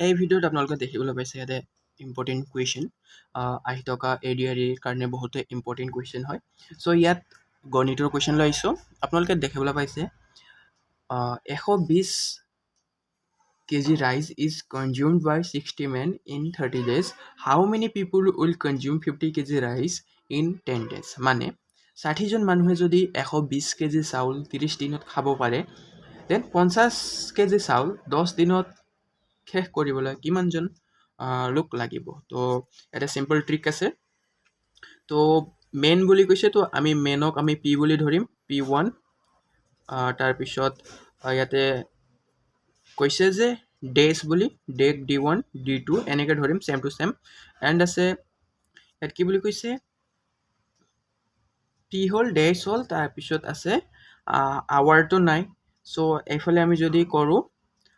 এই ভিডিঅ'ত আপোনালোকে দেখিবলৈ পাইছে ইয়াতে ইম্পৰ্টেণ্ট কুৱেশ্যন আহি থকা এডিআৰিৰ কাৰণে বহুতে ইম্পৰ্টেণ্ট কুৱেশ্যন হয়। চ' ইয়াত গণিতৰ কুৱেশ্যন লৈ আহিছোঁ। আপোনালোকে দেখিবলৈ পাইছে 120 kg rice is consumed by 60 men in 30 days. How many people will consume 50 kg rice in 10 days? মানে 60জন মানুহে যদি 120 কেজি চাউল 30 দিনত খাব পাৰে, দেন 50 কেজি চাউল 10 দিনত শেষ কৰিবলৈ কিমানজন লোক লাগিব? তো এটা চিম্পল ট্ৰিক আছে। তো মেন বুলি কৈছে, তো আমি মেনক আমি পি বুলি ধৰিম, P1। তাৰপিছত ইয়াতে কৈছে যে ডেজ বুলি, ডেক D1 D2 এনেকৈ ধৰিম, চেম টু চেম। এণ্ড আছে ইয়াত কি বুলি কৈছে, টি হ'ল, ডেজ হ'ল, তাৰপিছত আছে আৱাৰটো নাই। চ' এইফালে আমি যদি কৰোঁ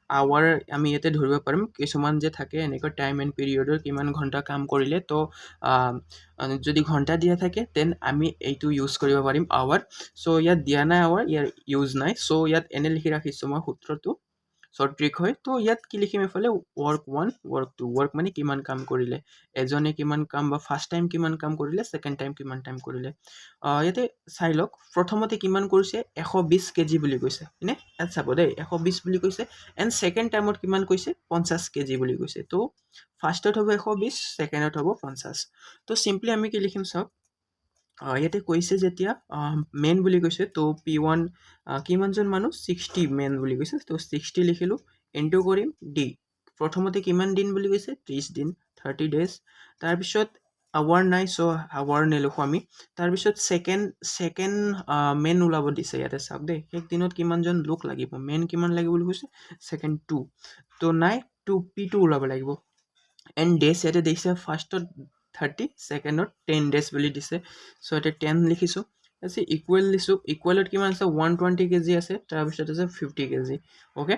আৱাৰ, আমি ইয়াতে ধৰিব পাৰিম কিছুমান যে থাকে এনেকৈ টাইম এণ্ড পিৰিয়ডৰ কিমান ঘণ্টা কাম কৰিলে। তো যদি ঘণ্টা দিয়া থাকে দেন আমি এইটো ইউজ কৰিব পাৰিম আৱাৰ। চ' ইয়াত দিয়া নাই আৱাৰ, ইয়াৰ ইউজ নাই। চ' ইয়াত এনে লিখি ৰাখিছোঁ মই সূত্ৰটো, শ্বৰ্ট ট্ৰিক হয়। তো ইয়াত কি লিখিম, এইফালে ৱৰ্ক 1 ৱৰ্ক 2। ৱৰ্ক মানে কিমান কাম কৰিলে, এজনে কিমান কাম বা ফাৰ্ষ্ট টাইম কিমান কাম কৰিলে, ছেকেণ্ড টাইম কিমান টাইম কৰিলে। ইয়াতে চাই লওক, প্ৰথমতে কিমান কৰিছে, 120 কেজি বুলি কৈছে, হয়নে? ইয়াত চাব দেই, 120 বুলি কৈছে। এণ্ড ছেকেণ্ড টাইমত কিমান কৈছে, 50 কেজি বুলি কৈছে। তো ফাৰ্ষ্টত হ'ব 120, ছেকেণ্ডত হ'ব 50। তো চিম্পলি আমি কি লিখিম চাওক, ইয়াতে কৈছে যেতিয়া মেন বুলি কৈছে, তো P1 কিমানজন মানুহ, 60 মেন বুলি কৈছে। তো 60 লিখিলোঁ, ইনটু কৰিম ডি, প্ৰথমতে কিমান দিন বুলি কৈছে, 30 দিন, 30 ডেজ। তাৰপিছত আৱাৰ নাই, চ' আৱাৰ নেলিখোঁ আমি। তাৰপিছত ছেকেণ্ড মেন ওলাব দিছে, ইয়াতে চাওক দেই, শেষ দিনত কিমানজন লোক লাগিব, মেন কিমান লাগিব বুলি কৈছে, ছেকেণ্ড 2, তো নাই, P2 ওলাব লাগিব। এণ্ড ডেজ ইয়াতে দিছে, ফাৰ্ষ্টত 30, ছেকেণ্ডত 10 ডেজ বুলি দিছে। চ' ইয়াতে 10 লিখিছোঁ। তাৰপিছত ইকুৱেল দিছোঁ, ইকুৱেলত কিমান আছে, 120 কেজি আছে, তাৰপিছত আছে 50 কেজি। অ'কে,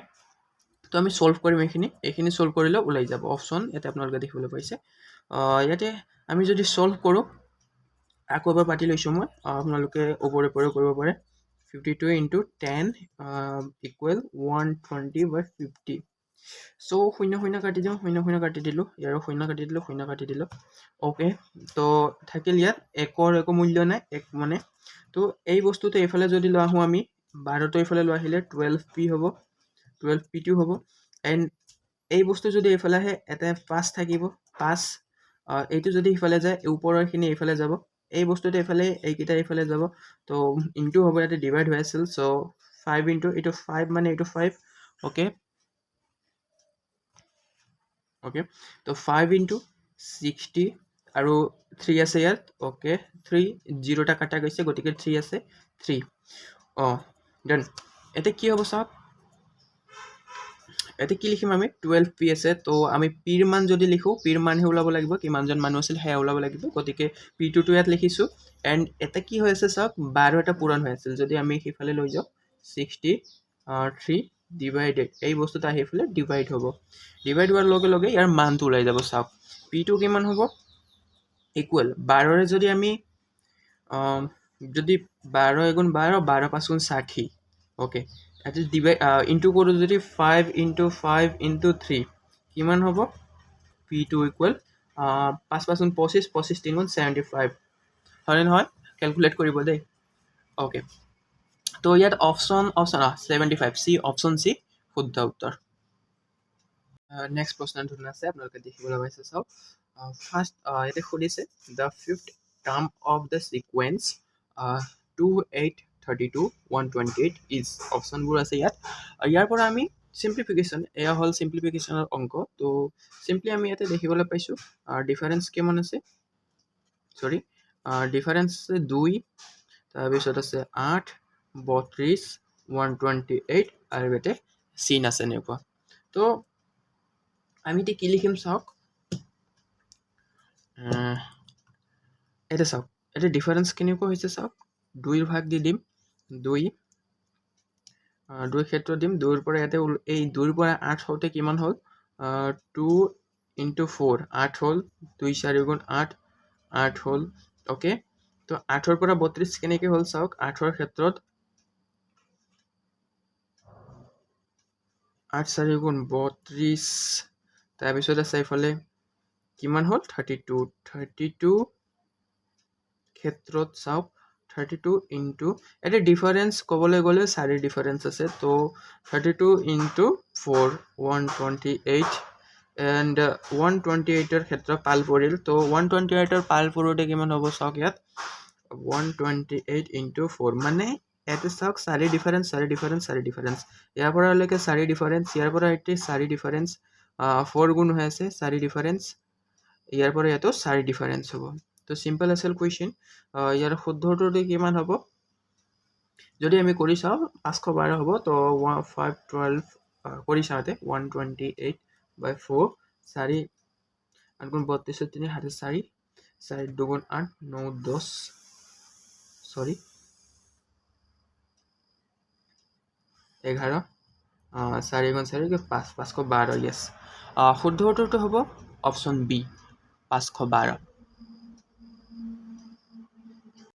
তো আমি ছল্ভ কৰিম এইখিনি ছল্ভ কৰিলে ওলাই যাব অপশ্যন, ইয়াতে আপোনালোকে দেখিবলৈ পাইছে। ইয়াতে আমি যদি ছল্ভ কৰোঁ, আকৌ এবাৰ পাতি লৈছোঁ মই, আপোনালোকে ওপৰে ওপৰে কৰিব পাৰে। 52 ইনটু 10 ইকুৱেল 120/50। চ' 0 কাটি দিওঁ, 0 কাটি দিলোঁ, ইয়াৰো 0 কাটি দিলোঁ, 0 কাটি দিলোঁ। অ'কে, তো থাকিল ইয়াত একৰ একো মূল্য নাই, এক মানে। তো এই বস্তুটো এইফালে যদি লৈ আহোঁ আমি, 12টো এইফালে লৈ আহিলে 12P হ'ব, 12P2 হ'ব। এণ্ড এই বস্তু যদি এইফালে আহে, এটা 5 থাকিব, 5 এইটো যদি ইফালে যায়, ওপৰৰখিনি এইফালে যাব, এই বস্তুটো এইফালে, এইকেইটা এইফালে যাব। তো ইনটু হ'ব, ইয়াতে ডিভাইড হৈ আছিল। চ' 5 ইনটু এইটো 5 মানে এইটো 5। অ'কে, তো 5 ইনটু 60 আৰু 3 আছে ইয়াত। অ'কে, 3, 0টা কাটা গৈছে, গতিকে 3 আছে, 3। দেন এতিয়া কি হ'ব চাওক, এতিয়া কি লিখিম আমি, 12P আছে। তো আমি পিৰ মান যদি লিখোঁ, পিৰ মানহে ওলাব লাগিব, কিমানজন মানুহ আছিল সেয়া ওলাব লাগিব, গতিকে P2টো ইয়াত লিখিছোঁ। এণ্ড এটা কি হৈ আছে চাওক, 12 এটা পূৰণ হৈ আছিল, যদি আমি সেইফালে লৈ যাওঁ, 63 ডিভাইডেড, এই বস্তুটো আহি পেলাই ডিভাইড হ'ব। ডিভাইড হোৱাৰ লগে লগে ইয়াৰ মানটো ওলাই যাব। চাওক P2 কিমান হ'ব, ইকুৱেল 12ৰে যদি আমি যদি 12 × 12, 12 × 5 = 60। অ'কে, ইয়াতে ডিভাইড ইনটু কৰোঁ যদি 5 ইনটু 5 ইনটু 3 কিমান হ'ব, P2 ইকুৱেল 5 × 5 = 25, 25 × 3 = 75, হয়নে নহয়? কেলকুলেট কৰিব দেই। অ'কে, তো ইয়াত অপশ্যন 75, চি, অপশ্যন চি শুদ্ধ উত্তৰ। নেক্সট প্ৰশ্ন ধৰণৰ আছে, আপোনালোকে দেখিবলৈ পাইছে চাওক। ফাৰ্ষ্ট ইয়াতে সুধিছে, the fifth term of the sequence 2, 8, 32, 128 is, অপশ্যনবোৰ আছে ইয়াত। ইয়াৰ পৰা আমি চিম্প্লিফিকেশ্যন, এয়া হ'ল চিম্প্লিফিকেশ্যনৰ অংক। তো চিম্পলি আমি ইয়াতে দেখিবলৈ পাইছোঁ ডিফাৰেঞ্চ কিমান আছে, ডিফাৰেঞ্চ 2, তাৰপিছত আছে 8, 32, 128 আৰু ইয়াতে চিন আছে এনেকুৱা। তো আমি এতিয়া কি লিখিম চাওক, এতিয়া চাওক, এতিয়া ডিফাৰেঞ্চ কেনেকুৱা হৈছে চাওক, 2ৰ ভাগ দি দিম, 2 ক্ষেত্ৰত দিম, 2ৰ পৰা ইয়াতে এই 2ৰ পৰা 8 হওঁতে কিমান হ'ল, 2 ইনটু 4, 8 হ'ল, 2, 4 × 8, 8 হ'ল। অ'কে, তো 8ৰ পৰা 32 কেনেকৈ হ'ল চাওক, 8ৰ ক্ষেত্ৰত 8, 4 × 32, তাৰপিছত আছে এইফালে কিমান হ'ল 32 ক্ষেত্ৰত চাওক 32 ইনটু এটা ডিফাৰেঞ্চ ক'বলৈ গ'লে 4 ডিফাৰেঞ্চ আছে তো 32 ইনটু 4 128 এণ্ড 128ৰ ক্ষেত্ৰত পাল পৰিল তো 128ৰ পাল পৰোঁতে কিমান হ'ব চাওক ইয়াত 128 ইনটু 4 মানে ইয়াতে চাওক 4 ডিফাৰেঞ্চ ইয়াৰ পৰালৈকে 4 ডিফাৰেঞ্চ ইয়াৰ পৰা এতিয়া 4 ডিফাৰেঞ্চ 4 গুণ হৈ আছে 4 ডিফাৰেঞ্চ ইয়াৰ পৰা ইয়াতো 4 ডিফাৰেঞ্চ হ'ব তো সিম্পল আছিল কুৱেশ্যন ইয়াৰ শুদ্ধটোতে কিমান হ'ব যদি আমি কৰি চাওঁ 512 হ'ব তো 512 কৰি চাওঁতে 128/4 4 8 গুণ 32 3 7 4 4 2 গুণ 8 9 10 সরি 11 4 গুণ 4 5 512 ইয়েস শুদ্ধ উত্তৰটো হ'ব অপশ্যন বি 512